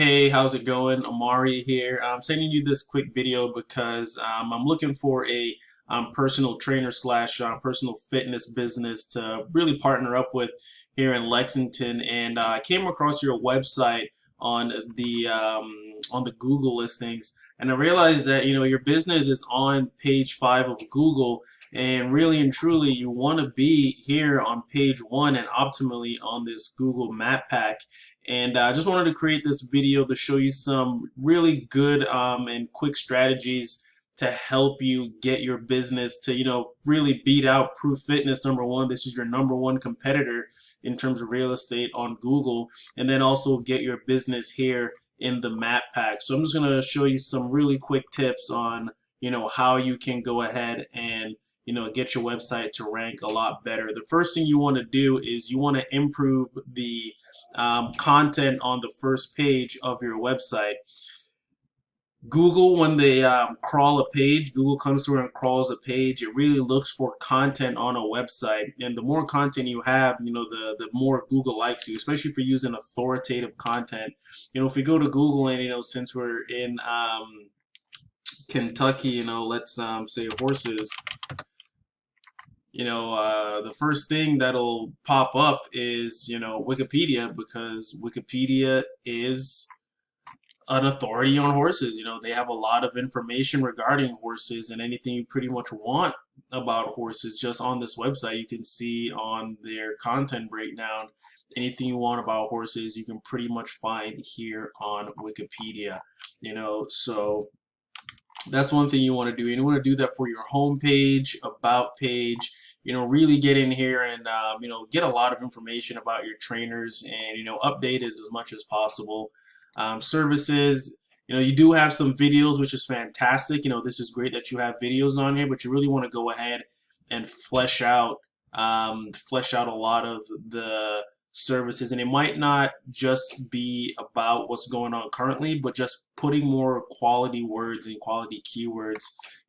Hey, how's it going? Amari here. I'm sending you this quick video because I'm looking for a personal trainer slash personal fitness business to really partner up with here in Lexington. And I came across your website on the Google listings, and I realized that your business is on page 5 of Google, and really and truly you want to be here on page 1 and optimally on this Google Map Pack. And I just wanted to create this video to show you some really good and quick strategies to help you get your business to, really beat out Proof Fitness number one. This is your number one competitor in terms of real estate on Google, and then also get your business here in the map pack. So I'm just going to show you some really quick tips on how you can go ahead and get your website to rank a lot better. The first thing you want to do is you want to improve the content on the first page of your website. Google, when they crawl a page, Google comes through and crawls a page. It really looks for content on a website, and the more content you have, the more Google likes you, especially if you're using authoritative content. If we go to Google and since we're in Kentucky, let's say horses. The first thing that'll pop up is Wikipedia, because Wikipedia is an authority on horses. They have a lot of information regarding horses, and anything you pretty much want about horses just on this website you can see on their content breakdown. Anything you want about horses you can pretty much find here on Wikipedia. So that's one thing you want to do. And you want to do that for your home page, about page. Really get in here and get a lot of information about your trainers, and update it as much as possible. Services, you do have some videos, which is fantastic. This is great that you have videos on here, but you really want to go ahead and flesh out a lot of the services. And it might not just be about what's going on currently, but just putting more quality words and quality keywords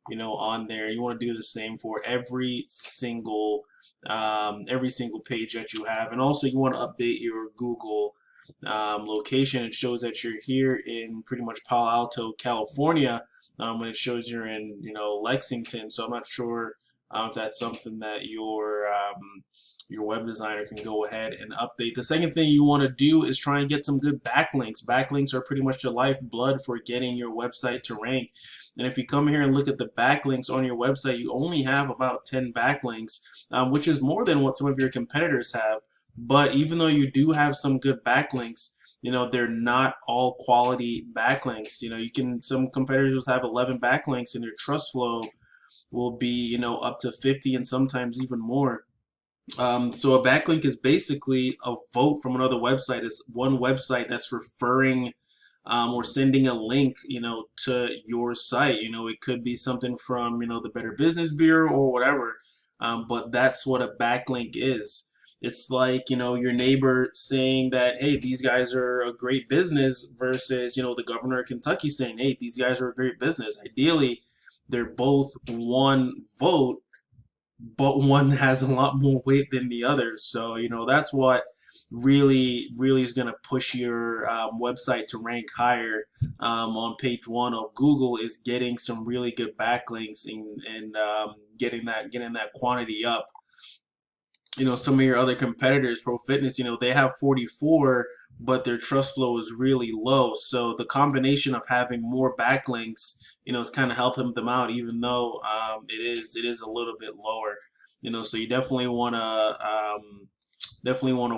on there. You want to do the same for every single page that you have. And also you want to update your Google location. It shows that you're here in pretty much Palo Alto, California, when it shows you're in Lexington. So I'm not sure if that's something that your web designer can go ahead and update. The second thing you want to do is try and get some good backlinks. Backlinks are pretty much the lifeblood for getting your website to rank. And if you come here and look at the backlinks on your website, you only have about 10 backlinks, which is more than what some of your competitors have. But even though you do have some good backlinks, they're not all quality backlinks. Some competitors have 11 backlinks, and their trust flow will be up to 50 and sometimes even more. So a backlink is basically a vote from another website. It's one website that's referring or sending a link to your site. It could be something from the Better Business Bureau or whatever, but that's what a backlink is. It's like your neighbor saying that, hey, these guys are a great business, versus the governor of Kentucky saying, hey, these guys are a great business. Ideally they're both one vote, but one has a lot more weight than the other. So that's what really is going to push your website to rank higher on page 1 of Google, is getting some really good backlinks and getting that quantity up. Some of your other competitors, Pro Fitness, they have 44, but their trust flow is really low. So the combination of having more backlinks, is kind of helping them out, even though it is a little bit lower. So you definitely want to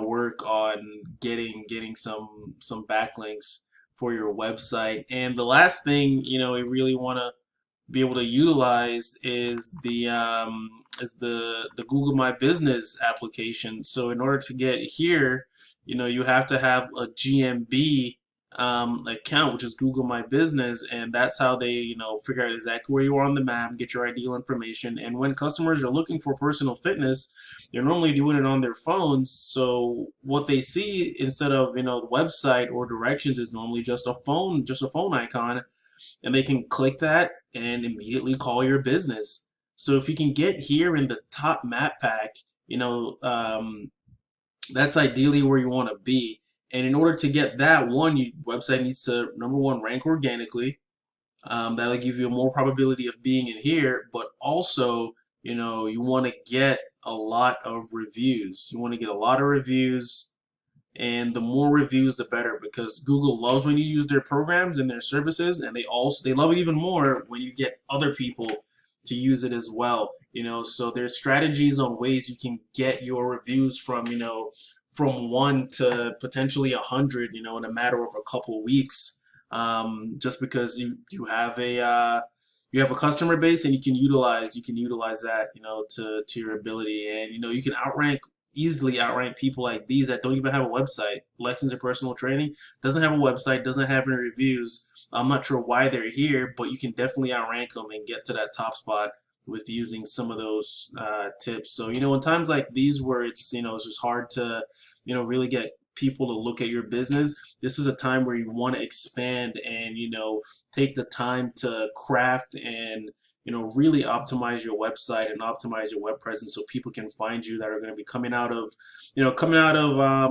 work on getting some backlinks for your website. And the last thing you really want to be able to utilize is the Google My Business application. So in order to get here, you have to have a GMB account, which is Google My Business, and that's how they figure out exactly where you are on the map, get your ideal information. And when customers are looking for personal fitness, they're normally doing it on their phones. So what they see instead of the website or directions is normally just a phone icon, and they can click that and immediately call your business. So if you can get here in the top map pack, that's ideally where you want to be. And in order to get that, one, your website needs to, number one, rank organically. That'll give you a more probability of being in here, but also, you want to get a lot of reviews. You want to get a lot of reviews, and the more reviews the better, because Google loves when you use their programs and their services, and they love it even more when you get other people to use it as well. So there's strategies on ways you can get your reviews from, from 1 to potentially 100, in a matter of a couple weeks. Just because you have a customer base, and you can utilize that, to your ability. And you can easily outrank people like these that don't even have a website. Lexington Personal Training doesn't have a website, doesn't have any reviews. I'm not sure why they're here, but you can definitely outrank them and get to that top spot with using some of those tips. So, in times like these where it's just hard to, really get people to look at your business, this is a time where you want to expand and, take the time to craft and, really optimize your website and optimize your web presence so people can find you that are going to be coming out of,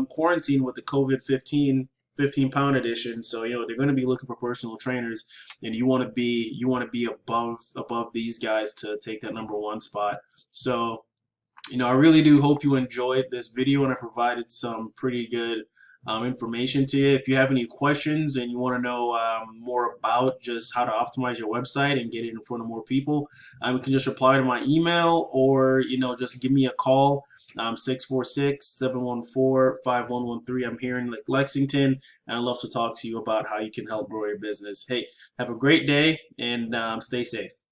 quarantine with the COVID 15-pound edition. So they're going to be looking for personal trainers, and you want to be above these guys to take that number one spot. So I really do hope you enjoyed this video and I provided some pretty good information to you. If you have any questions and you want to know more about just how to optimize your website and get it in front of more people, you can just reply to my email, or just give me a call, 646-714-5113. I'm here in Lexington, and I'd love to talk to you about how you can help grow your business. Hey, have a great day, and stay safe.